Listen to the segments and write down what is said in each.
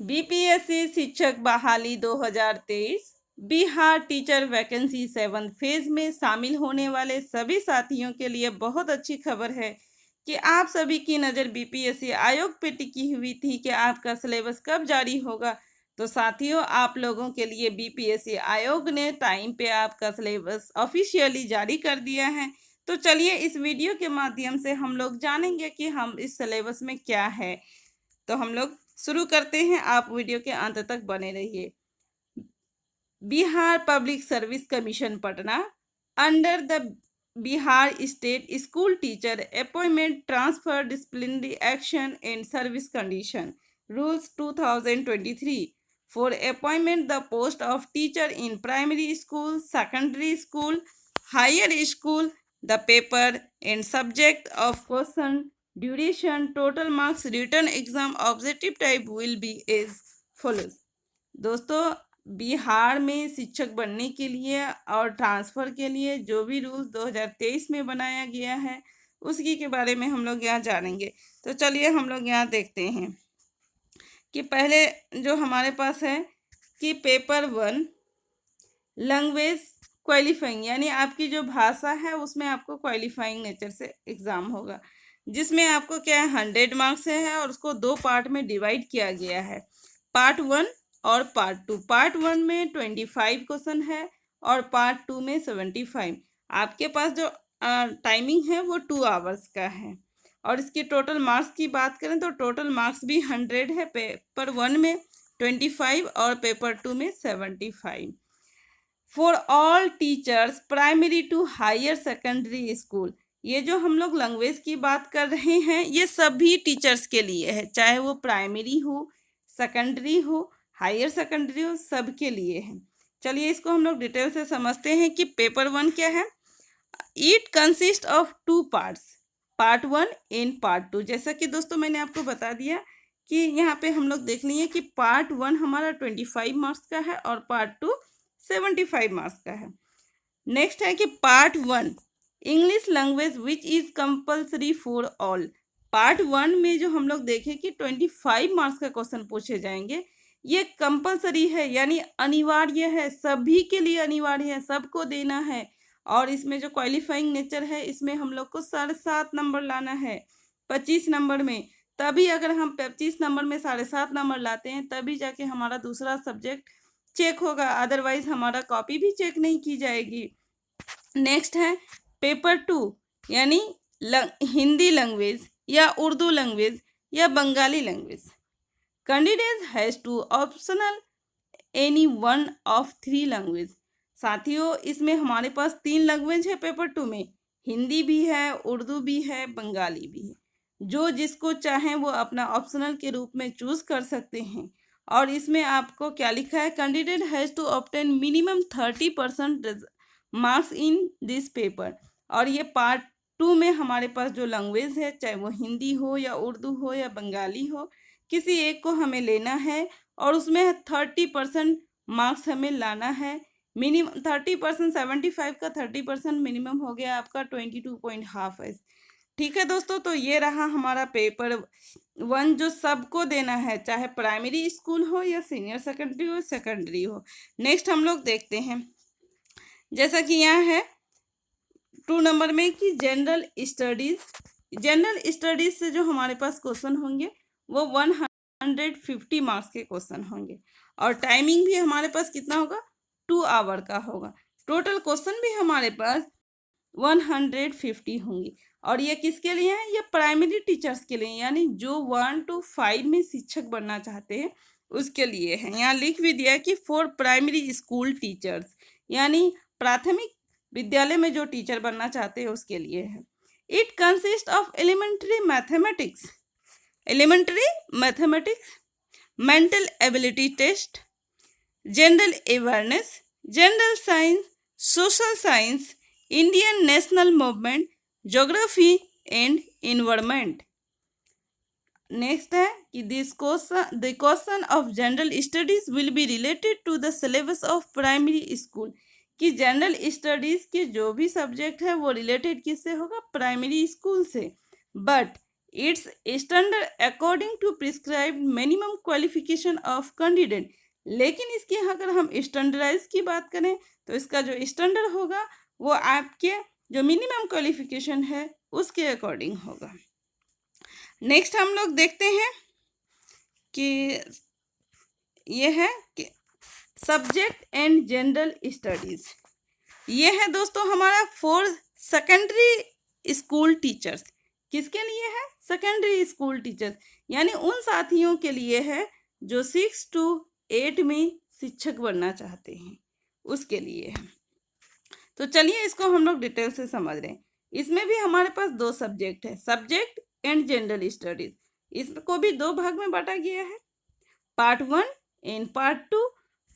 BPSC शिक्षक बहाली 2023 Bihar teacher vacancy 7th phase में शामिल होने वाले सभी साथियों के लिए बहुत अच्छी खबर है कि आप सभी की नज़र बीपीएससी आयोग पे टिकी हुई थी कि आपका सिलेबस कब जारी होगा। तो साथियों, आप लोगों के लिए बीपीएससी आयोग ने टाइम पे आपका सिलेबस ऑफिशियली जारी कर दिया है। तो चलिए इस वीडियो के माध्यम से हम लोग जानेंगे कि हम इस सिलेबस में क्या है। तो हम लोग शुरू करते हैं, आप वीडियो के अंत तक बने रहिए। Bihar public service commission Patna under the Bihar state school teacher appointment transfer disciplinary action and service condition rules 2023 for appointment the post of teacher in primary school, secondary school, higher school, the paper and subject of question, duration, total marks, written exam, objective type will be as follows. दोस्तों, बिहार में शिक्षक बनने के लिए और transfer के लिए जो भी रूल 2023 में बनाया गया है उसकी के बारे में हम लोग यहाँ जानेंगे। तो चलिए हम लोग यहाँ देखते हैं कि पहले जो हमारे पास है कि पेपर 1 लैंग्वेज क्वालिफाइंग, यानी आपकी जो भाषा है उसमें आपको क्वालिफाइंग नेचर से एग्ज़ाम होगा, जिसमें आपको क्या है 100 मार्क्स है और उसको 2 पार्ट में डिवाइड किया गया है, पार्ट 1 और पार्ट 2। पार्ट 1 में 25 क्वेश्चन है और पार्ट 2 में 75। आपके पास जो टाइमिंग है वो 2 आवर्स का है। और इसके टोटल मार्क्स की बात करें तो टोटल मार्क्स भी 100 है, पेपर 1 में 25 और पेपर 2 में 75। For all teachers primary to higher secondary school, ये जो हम लोग लैंग्वेज की बात कर रहे हैं ये सभी टीचर्स के लिए है, चाहे वो प्राइमरी हो, सेकेंडरी हो, हायर सेकेंडरी हो, सब के लिए है। चलिए इसको हम लोग डिटेल से समझते हैं कि पेपर 1 क्या है। It consist of 2 parts, part 1 and part 2। जैसा कि दोस्तों मैंने आपको बता दिया कि यहाँ पे हम लोग देख लिए कि पार्ट 1 हमारा 25 मार्क्स का है और पार्ट 2 75 मार्क्स का है। नेक्स्ट है कि part 1 English language which is compulsory for all. Part 1 में जो हम लोग देखें कि 25 मार्क्स का क्वेश्चन पूछे जाएंगे, ये कंपल्सरी है यानी अनिवार्य है, सभी के लिए अनिवार्य है, सबको देना है। और इसमें जो क्वालिफाइंग नेचर है इसमें हम लोग को 7.5 नंबर लाना है 25 नंबर में। तभी अगर हम 25 नंबर में 7.5 नंबर लाते हैं तभी जाके हमारा दूसरा सब्जेक्ट चेक होगा, अदरवाइज हमारा कॉपी भी चेक नहीं की जाएगी। नेक्स्ट है पेपर 2 यानी हिंदी लैंग्वेज या उर्दू लैंग्वेज या Bengali language. Candidate has to optional any one of 3 language. साथियों, इसमें हमारे पास 3 लैंग्वेज है पेपर 2 में, हिंदी भी है, उर्दू भी है, बंगाली भी है। जो जिसको चाहें वो अपना ऑप्शनल के रूप में चूज़ कर सकते हैं। और इसमें आपको क्या लिखा है, candidate has to obtain minimum 30% marks in this paper. और ये पार्ट 2 में हमारे पास जो लैंग्वेज है, चाहे वो हिंदी हो या उर्दू हो या बंगाली हो, किसी एक को हमें लेना है और उसमें 30% मार्क्स हमें लाना है। मिनिमम 30%, 75 का 30% मिनिमम हो गया आपका 22.5 है। ठीक है दोस्तों, तो ये रहा हमारा पेपर 1 जो सबको देना है, चाहे प्राइमरी स्कूल हो या सीनियर सेकेंडरी हो। नेक्स्ट हम लोग देखते हैं, जैसा कि यहाँ है 2 नंबर में कि जनरल स्टडीज से जो हमारे पास क्वेश्चन होंगे वो 150 मार्क्स के क्वेश्चन होंगे और टाइमिंग भी हमारे पास कितना होगा, 2 आवर का होगा। टोटल क्वेश्चन भी हमारे पास 150 होंगी। और ये किसके लिए है, ये प्राइमरी टीचर्स के लिए, यानी जो 1 to 5 में शिक्षक बनना चाहते हैं उसके लिए है। यहाँ लिख भी दिया कि फॉर प्राइमरी स्कूल टीचर्स, यानी प्राथमिक विद्यालय में जो टीचर बनना चाहते हैं उसके लिए है। It consist of elementary mathematics, mental ability test, general awareness, general science, social science, Indian national movement, geography and environment. Next है कि the question of general studies will be related to the syllabus of primary school, कि general studies के जो भी subject है वो related किससे होगा, प्राइमरी स्कूल से। But it's standard according to prescribed minimum qualification of candidate. लेकिन इसकी अगर हम स्टैंडर्डाइज की बात करें तो इसका जो स्टैंडर्ड होगा वो आपके जो मिनिमम क्वालिफिकेशन है उसके अकॉर्डिंग होगा। नेक्स्ट हम लोग देखते हैं कि ये है कि सब्जेक्ट एंड जनरल स्टडीज। ये है दोस्तों हमारा फॉर सेकेंडरी स्कूल टीचर्स। किसके लिए है? सेकेंडरी स्कूल टीचर्स, यानी उन साथियों के लिए है जो 6 to 8 में शिक्षक बनना चाहते हैं, उसके लिए है। तो चलिए इसको हम लोग डिटेल से समझ रहे हैं। इसमें भी हमारे पास दो सब्जेक्ट है, सब्जेक्ट एंड जनरल स्टडीज। इसको भी दो भाग में बांटा गया है, पार्ट 1 एंड पार्ट 2।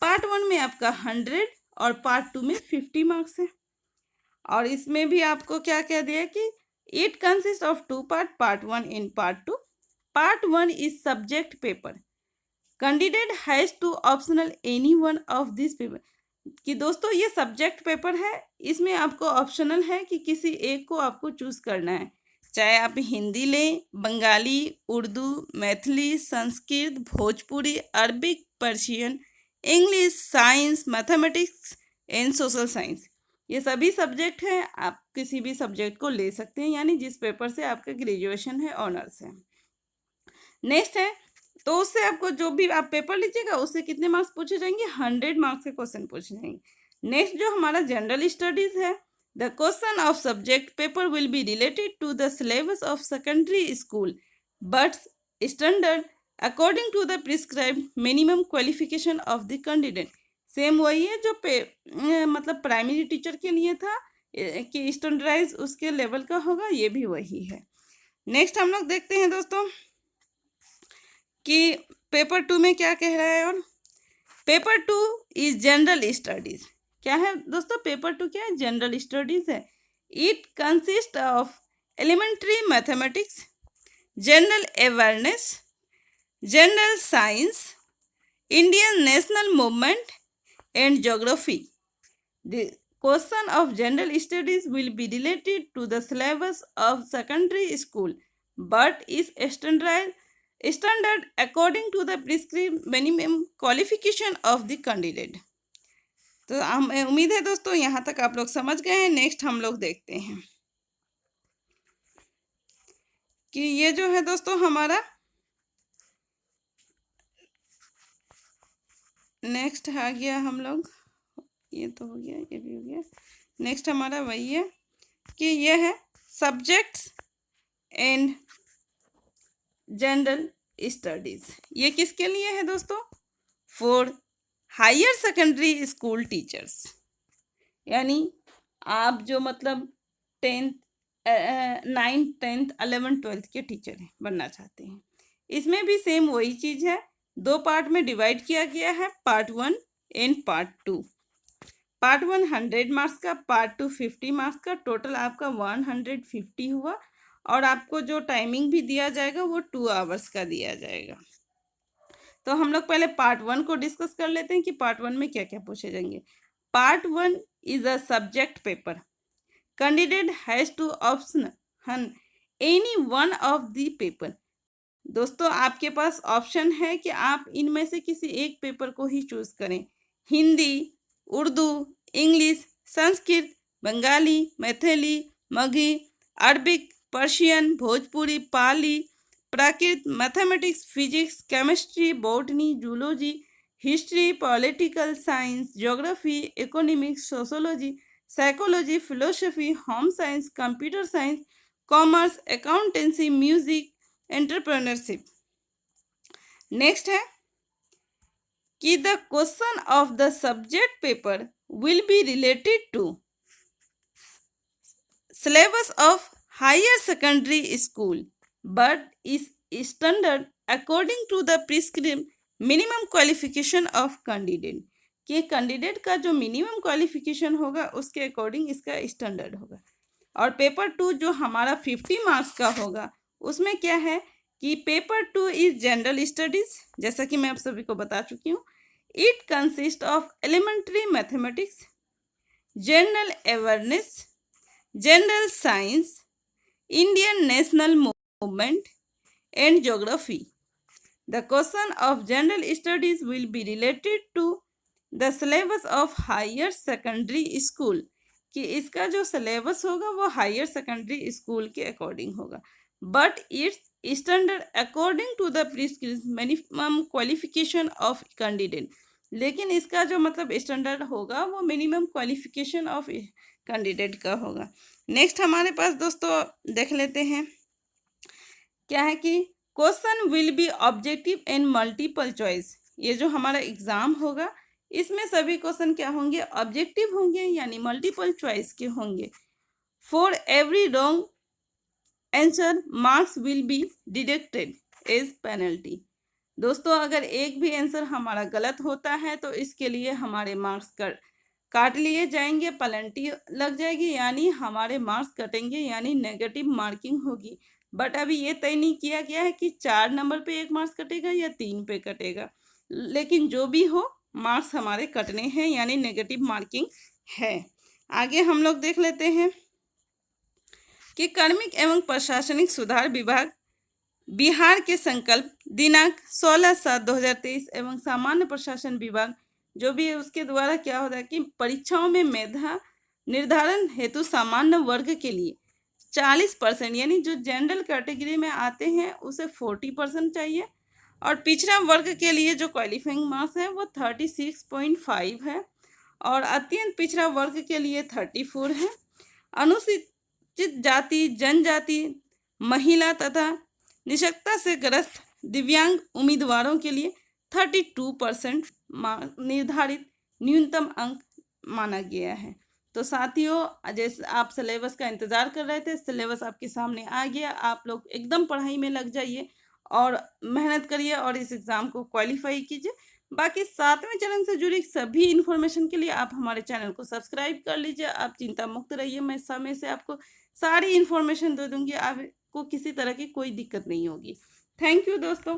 पार्ट 1 में आपका 100 और पार्ट 2 में 50 मार्क्स है। और इसमें भी आपको क्या कह दिया कि it consist of 2 part, part 1 and part 2। Part 1 is subject paper, candidate has to optional any one of this paper. कि दोस्तों ये सब्जेक्ट पेपर है, इसमें आपको ऑप्शनल है कि किसी एक को आपको चूज करना है, चाहे आप हिंदी लें, Bengali, Urdu, Maithili, Sanskrit, Bhojpuri, Arabic, Persian, English, science, mathematics and social science. ये सभी सब्जेक्ट हैं, आप किसी भी सब्जेक्ट को ले सकते हैं, यानी जिस पेपर से आपका ग्रेजुएशन है, ऑनर्स है। नेक्स्ट है, तो उससे आपको जो भी आप पेपर लीजिएगा उससे कितने मार्क्स पूछे जाएंगे? 100 मार्क्स के क्वेश्चन पूछे जाएंगे। नेक्स्ट जो हमारा जनरल स्टडीज है, the question of subject paper will be related to the syllabus of secondary school but standard according to the prescribed minimum qualification of the candidate. Same वही है जो मतलब प्राइमरी टीचर के लिए था कि स्टैंडर्डाइज उसके लेवल का होगा, ये भी वही है। नेक्स्ट हम लोग देखते हैं दोस्तों कि पेपर 2 में क्या कह रहा है। और पेपर 2 इज जनरल स्टडीज। क्या है दोस्तों? पेपर 2 क्या है? जनरल स्टडीज है। It consist of elementary mathematics, general awareness, general science, Indian national movement and geography. The question of general studies will be related to the syllabus of secondary school but is standard according to the prescribed minimum qualification of the candidate। तो हम उम्मीद है दोस्तों यहाँ तक आप लोग समझ गए हैं। नेक्स्ट हम लोग देखते हैं कि ये जो है दोस्तों हमारा नेक्स्ट आ गया, हम लोग ये तो हो गया, ये भी हो गया। नेक्स्ट हमारा वही है कि ये है सब्जेक्ट्स एंड जनरल स्टडीज। ये किसके लिए है दोस्तों? For higher secondary school teachers, यानी आप जो मतलब 10th 9th 10th 11th 12th के टीचर हैं, बनना चाहते हैं। इसमें भी सेम वही चीज़ है, दो पार्ट में डिवाइड किया गया है, part 1 and part 2। Part 1 100 marks का, पार्ट 2 50 मार्क्स का, टोटल आपका 150 हुआ। और आपको जो टाइमिंग भी दिया जाएगा वो 2 आवर्स का दिया जाएगा। तो हम लोग पहले पार्ट 1 को डिस्कस कर लेते हैं कि पार्ट 1 में क्या क्या पूछे जाएंगे। Part 1 is a subject paper, candidate has to option any one of the paper. दोस्तों आपके पास ऑप्शन है कि आप इनमें से किसी एक पेपर को ही चूज करें, Hindi, Urdu, English, Sanskrit, Bengali, Maithili, Magahi, Arabic, Persian, Bhojpuri, Pali, Prakrit, mathematics, physics, chemistry, botany, zoology, history, political science, geography, economics, sociology, psychology, philosophy, home science, computer science, commerce, accountancy, music, entrepreneurship. Next है कि the question of the subject paper will be related to syllabus of higher secondary school but is standard according to the prescribed minimum qualification of candidate. कि candidate का जो minimum qualification होगा उसके according इसका standard होगा। और paper 2 जो हमारा 50 मार्क्स का होगा उसमें क्या है कि पेपर 2 इज जनरल स्टडीज, जैसा कि मैं आप सभी को बता चुकी हूँ। It consist of elementary mathematics, general awareness, general science, Indian national movement and geography. The question of general studies will be related to the syllabus of higher secondary school, कि इसका जो सिलेबस होगा वो हायर सेकेंडरी स्कूल के according होगा, but it's standard according to the minimum qualification of candidate, लेकिन इसका जो मतलब स्टैंडर्ड होगा वो मिनिमम क्वालिफिकेशन ऑफ कैंडिडेट का होगा। नेक्स्ट हमारे पास दोस्तों देख लेते हैं क्या है कि question will be objective and multiple choice. ये जो हमारा एग्जाम होगा इसमें सभी क्वेश्चन क्या होंगे, ऑब्जेक्टिव होंगे यानी मल्टीपल चॉइस के होंगे। For every wrong answer marks will be deducted as penalty. दोस्तों अगर एक भी आंसर हमारा गलत होता है तो इसके लिए हमारे मार्क्स काट लिए जाएंगे, पेनल्टी लग जाएगी, यानी हमारे मार्क्स कटेंगे, यानी नेगेटिव मार्किंग होगी। बट अभी ये तय नहीं किया गया है कि 4 नंबर पे 1 मार्क्स कटेगा या 3 पे कटेगा, लेकिन जो भी हो मार्क्स हमारे कटने हैं, यानी नेगेटिव मार्किंग है। आगे हम लोग देख लेते हैं कि कार्मिक एवं प्रशासनिक सुधार विभाग बिहार के संकल्प दिनांक 16/7/2023 एवं सामान्य प्रशासन विभाग जो भी है उसके द्वारा क्या होता है कि परीक्षाओं में मेधा निर्धारण हेतु सामान्य वर्ग के लिए 40% यानी जो जनरल कैटेगरी में आते हैं उसे 40% चाहिए, और पिछड़ा वर्ग के लिए जो क्वालिफाइंग मार्क्स है वो 36.5 है, और अत्यंत पिछड़ा वर्ग के लिए 34 है। अनुसूचित जाति, जनजाति, महिला तथा निशक्तता से ग्रस्त दिव्यांग उम्मीदवारों के लिए 32% निर्धारित न्यूनतम अंक माना गया है। तो साथियों जैसे आप सिलेबस का इंतज़ार कर रहे थे, सिलेबस आपके सामने आ गया, आप लोग एकदम पढ़ाई में लग जाइए और मेहनत करिए और इस एग्ज़ाम को क्वालिफाई कीजिए। बाकी 7वें चरण से जुड़ी सभी इन्फॉर्मेशन के लिए आप हमारे चैनल को सब्सक्राइब कर लीजिए। आप चिंता मुक्त रहिए, मैं समय से आपको सारी इन्फॉर्मेशन दे दूँगी, आपको किसी तरह की कोई दिक्कत नहीं होगी। थैंक यू दोस्तों।